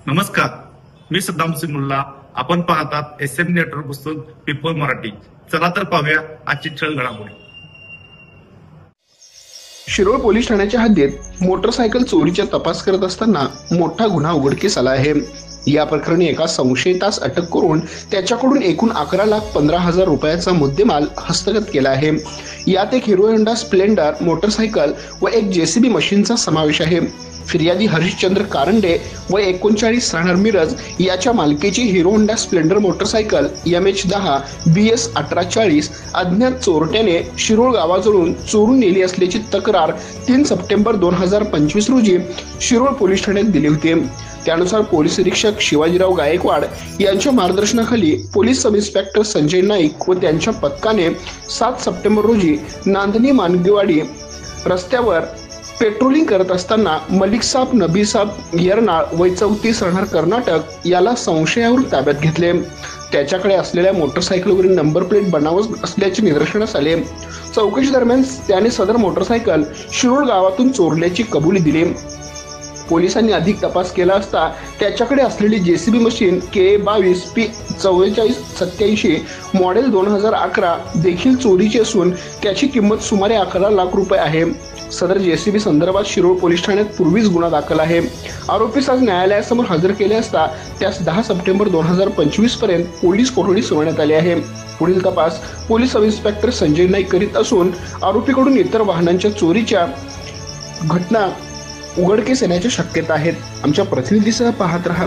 नमस्कार, मी सद्दाम सिंग मुल्ला. आपण पाहतात SM नेटवर्क पुस्तक पीपल मराठी. चला तर पाहूया आजची ठळक घडामोडी. शिरोळ पोलीस ठाण्याच्या हद्दीत मोटरसायकल चोरीचा तपास करत असताना मोठा गुन्हा उघडकीस आला आहे. या प्रकरणी एका संशयितास अटक करून त्याच्याकडून एकूण 11,15,000 रुपयाचा मुद्देमाल हस्तगत केला आहे. यात एक हिरो होंडा स्प्लेंडर मोटरसायकल व एक JCB मशीनचा समावेश आहे. फिर्यादी हरिश्चंद्र कारंडे व 39 राहणार मिरज याच्या मालकीची hero Honda Splendor motorcycle MH10 BS 1840 अज्ञात चोरट्याने शिरोळ गावाजवळून चोरून नेली असल्याची तक्रार 3 सप्टेंबर 2025 रोजी शिरोळ पोलीस ठाण्यात दिली होती. त्यानुसार पोलीस निरीक्षक शिवाजीराव गायकवाड यांच्या मार्गदर्शनाखाली police sub inspector Sanjay Naik व त्यांच्या पथकाने 7 सप्टेंबर रोजी नांदणी मानगेवाडी रस्त्यावर पेट्रोलिंग करत असताना मलिक साब नबी साब येरनाळ वय 34 राहणार कर्नाटक याला संशयावरून ताब्यात घेतले. त्याच्याकडे असलेल्या मोटरसायकलवरील नंबर प्लेट बनावट असल्याचे निदर्शनास आले. चौकशी दरम्यान त्याने सदर मोटरसायकल शिरोळ गावातून चोरल्याची कबुली दिली. पोलिसांनी अधिक तपास केला असता त्याच्याकडे असलेली JCB machine KA22 P 4487 model 2011 देखील चोरीची असून त्याची किंमत सुमारे 11 लाख रुपये आहे. सदर JCB संदर्भात शिरोळ पोलीस ठाण्यात पूर्वीच गुन्हा दाखल आहे. आरोपीस आज न्यायालयासमोर हजर केले असता त्यास 10 सप्टेंबर 2025 पर्यंत पोलीस कोठडी सुनावण्यात आली आहे. पुढील तपास police sub inspector Sanjay Naik करीत असून आरोपीकडून इतर वाहनांच्या चोरीच्या घटना उघडकीस येण्याच्या शक्यता आहेत. आमच्या प्रतिनिधीसह पाहत रहा